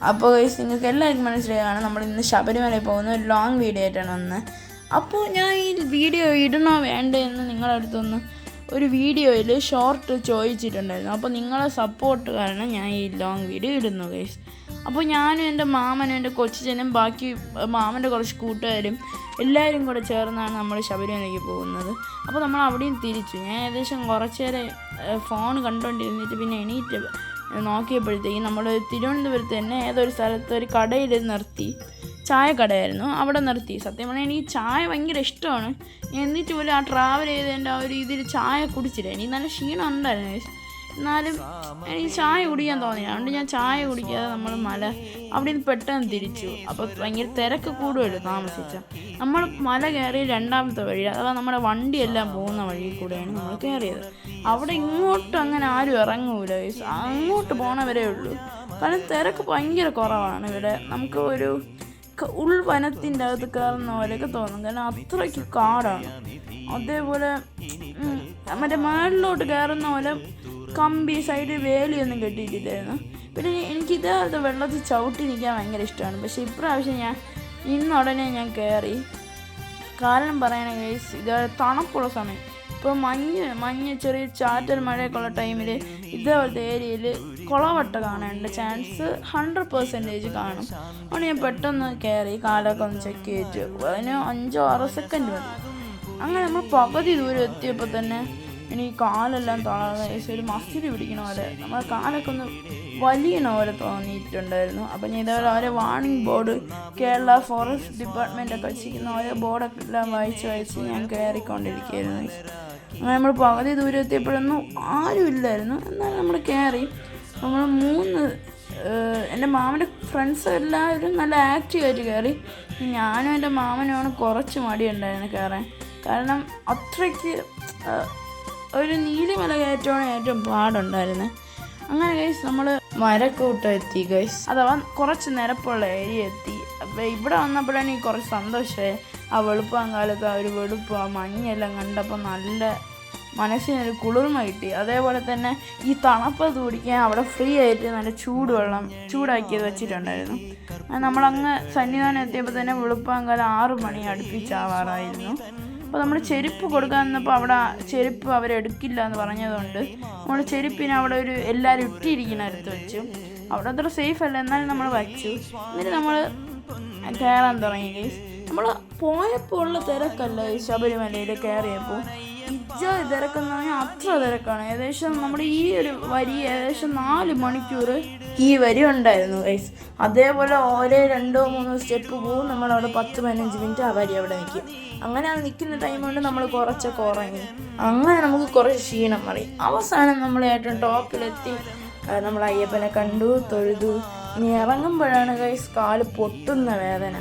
അപ്പോൾ ഗൈസ് നിങ്ങൾക്ക് എല്ലാവർക്കും മനസ്സിലായാണ് നമ്മൾ ഇന്ന് ശബരിമലയിൽ പോകുന്ന ഒരു ലോങ് വീഡിയോ ആയിട്ടാണ് വന്നത്. അപ്പോൾ ഞാൻ ഈ വീഡിയോ ഇടണോ വേണ്ടേ എന്ന് നിങ്ങളുടെ അടുത്തൊന്ന് ഒരു വീഡിയോയിൽ ഷോർട്ട് ചോദിച്ചിട്ടുണ്ടായിരുന്നു. അപ്പോൾ നിങ്ങളെ സപ്പോർട്ട് കാരണം ഞാൻ ഈ ലോങ് വീഡിയോ ഇടുന്നു ഗൈസ്. അപ്പോൾ ഞാനും എൻ്റെ മാമനും എൻ്റെ കൊച്ചനും ബാക്കി മാമൻ്റെ കുറച്ച് കൂട്ടുകാരും എല്ലാവരും കൂടെ ചേർന്നാണ് നമ്മൾ ശബരിമലയ്ക്ക് പോകുന്നത്. അപ്പോൾ നമ്മൾ അവിടെയും തിരിച്ചു. ഞാൻ ഏകദേശം കുറച്ച് നേരം ഫോൺ കണ്ടുകൊണ്ടിരുന്നിട്ട് പിന്നെ എണീറ്റ് നോക്കിയപ്പോഴത്തേക്കും നമ്മൾ തിരുവനന്തപുരത്ത് തന്നെ ഏതൊരു സ്ഥലത്ത് ഒരു കടയിൽ നിർത്തി. ചായക്കടയായിരുന്നു, അവിടെ നിർത്തി. സത്യം പറഞ്ഞാൽ എനിക്ക് ചായ ഭയങ്കര ഇഷ്ടമാണ്. എന്നിട്ട് പോലും ആ ട്രാവൽ ചെയ്തതിൻ്റെ ആ ഒരു ഇതിൽ ചായ കുടിച്ചില്ല. എനിക്ക് നല്ല ക്ഷീണം ഉണ്ടായിരുന്നു, എന്നാലും എനിക്ക് ചായ കുടിക്കാൻ തോന്നിയില്ല. അതുകൊണ്ട് ഞാൻ ചായ കുടിക്കാതെ നമ്മൾ അവിടെ നിന്ന് പെട്ടെന്ന് തിരിച്ചു. അപ്പോൾ ഭയങ്കര തിരക്ക് കൂടുമല്ലോ താമസിച്ച. നമ്മൾ മല കയറി രണ്ടാമത്തെ വഴി, അഥവാ നമ്മുടെ വണ്ടിയെല്ലാം പോകുന്ന വഴി കൂടെയാണ് നമ്മൾ കയറിയത്. അവിടെ ഇങ്ങോട്ട് അങ്ങനെ ആരും ഇറങ്ങൂല, അങ്ങോട്ട് പോണവരേ ഉള്ളൂ. കാരണം തിരക്ക് ഭയങ്കര കുറവാണ് ഇവിടെ. നമുക്ക് ഒരു ഉൾവനത്തിൻ്റെ അകത്ത് കയറുന്ന പോലെയൊക്കെ തോന്നും, കാരണം അത്രയ്ക്ക് കാടാണ്. അതേപോലെ മറ്റേ മേളിലോട്ട് കയറുന്ന പോലെ കമ്പി സൈഡിൽ വേലിയൊന്നും കെട്ടിയിട്ടില്ലായിരുന്നു. പിന്നെ എനിക്ക് ഇതേപോലത്തെ വെള്ളത്തിൽ ചവിട്ടി നിൽക്കാൻ ഭയങ്കര ഇഷ്ടമാണ്. പക്ഷേ ഇപ്രാവശ്യം ഞാൻ ഇന്നുടനെ ഞാൻ കയറി. കാരണം പറയണ ഗൈസ്, ഇത് തണുപ്പുള്ള സമയം. ഇപ്പോൾ മഞ്ഞ് ചെറിയ ചാറ്റൽ മഴയൊക്കെ ഉള്ള ടൈമിൽ ഇതേപോലത്തെ ഏരിയയിൽ കുളവട്ട കാണേണ്ട ചാൻസ് 100% കാണും. അതുകൊണ്ട് ഞാൻ പെട്ടെന്ന് കയറി കാലൊക്കെ ഒന്ന് ചെക്ക് ചെയ്തിട്ട് അതിന് 5-6 സെക്കൻഡ് മതി. അങ്ങനെ നമ്മൾ പകുതി ദൂരം എത്തിയപ്പോൾ തന്നെ എനിക്ക് കാലെല്ലാം തളർന്ന ഒരു മസിൽ പിടിക്കണ പോലെ, നമ്മുടെ കാലൊക്കെ ഒന്ന് വലിയണ പോലെ തോന്നിയിട്ടുണ്ടായിരുന്നു. അപ്പം ഞാൻ ഇതേപോലെ ഓരോ വാർണിംഗ് ബോർഡ്, കേരള ഫോറസ്റ്റ് ഡിപ്പാർട്ട്മെൻറ്റൊക്കെ വെച്ചിരിക്കുന്ന ഓരോ ബോർഡൊക്കെ എല്ലാം വായിച്ച് ഞാൻ കയറിക്കൊണ്ടിരിക്കുകയായിരുന്നു. അങ്ങനെ നമ്മൾ പകുതി ദൂരം എത്തിയപ്പോഴൊന്നും ആരും ഇല്ലായിരുന്നു. എന്നാലും നമ്മൾ കയറി. നമ്മൾ എൻ്റെ മാമൻ്റെ ഫ്രണ്ട്സ് എല്ലാവരും നല്ല ആക്റ്റീവായിട്ട് കയറി. ഞാനും എൻ്റെ മാമനുമാണ് കുറച്ച് മടിയുണ്ടായിരുന്നു കയറാൻ. കാരണം അത്രയ്ക്ക് ഒരു നീലിമല കയറ്റമാണ് ഏറ്റവും പാടുണ്ടായിരുന്നത്. അങ്ങനെ ഗൈസ് നമ്മൾ മരക്കൂട്ടം എത്തി ഗൈസ്, അഥവാ കുറച്ച് നിരപ്പുള്ള ഏരിയ എത്തി. അപ്പോൾ ഇവിടെ വന്നപ്പോഴാണ് എനിക്ക് കുറച്ച് സന്തോഷമായി. ആ വെളുപ്പാൻ കാലത്ത് ആ ഒരു വെളുപ്പ്, ആ മഞ്ഞെല്ലാം കണ്ടപ്പോൾ നല്ല മനസ്സിനൊരു കുളിർമ കിട്ടി. അതേപോലെ തന്നെ ഈ തണുപ്പത്ത് കുടിക്കാൻ അവിടെ ഫ്രീ ആയിട്ട് നല്ല ചൂടുവെള്ളം ചൂടാക്കിയത് വെച്ചിട്ടുണ്ടായിരുന്നു. നമ്മളങ്ങ് സന്നിധാനം എത്തിയപ്പോൾ തന്നെ വെളുപ്പാൻ കാലം 6 മണി അടുപ്പിച്ചാവാറായിരുന്നു. അപ്പോൾ നമ്മൾ ചെരുപ്പ് കൊടുക്കാൻ നിന്നപ്പോൾ അവിടെ ചെരുപ്പ് അവരെടുക്കില്ല എന്ന് പറഞ്ഞതുകൊണ്ട് നമ്മൾ ചെരുപ്പിന് അവിടെ ഒരു എല്ലാവരും ഇട്ടിരിക്കുന്ന അടുത്ത് വെച്ചു. അവിടെ അത്ര സേഫ് അല്ല, എന്നാലും നമ്മൾ വച്ചു. എന്നിട്ട് നമ്മൾ കയറാൻ തുടങ്ങി ഗൈസ്. നമ്മൾ പോയപ്പോൾ ഉള്ള തിരക്കല്ല ഈ ശബരിമലയിൽ കയറിയപ്പോൾ. തിരക്കെന്ന് പറഞ്ഞാൽ അത്ര തിരക്കാണ്. ഏകദേശം നമ്മുടെ ഈ ഒരു വരി ഏകദേശം 4 മണിക്കൂർ ഈ വരി ഉണ്ടായിരുന്നു ഗൈസ്. അതേപോലെ ഓരോ 2-3 സ്റ്റെപ്പ് പോകും. നമ്മളവിടെ 10-15 മിനിറ്റ് ആ വരി അവിടെ നിൽക്കും. അങ്ങനെ അത് നിൽക്കുന്ന ടൈം കൊണ്ട് നമ്മൾ കുറച്ചൊക്കെ ഉറങ്ങി. അങ്ങനെ നമുക്ക് കുറച്ച് ക്ഷീണം മാറി. അവസാനം നമ്മൾ ഏറ്റവും ടോപ്പിലെത്തി. നമ്മൾ അയ്യപ്പനെ കണ്ടു, തൊഴുതു. ഇനി ഇറങ്ങുമ്പോഴാണ് ഗൈസ് കാല് പൊട്ടുന്ന വേദന.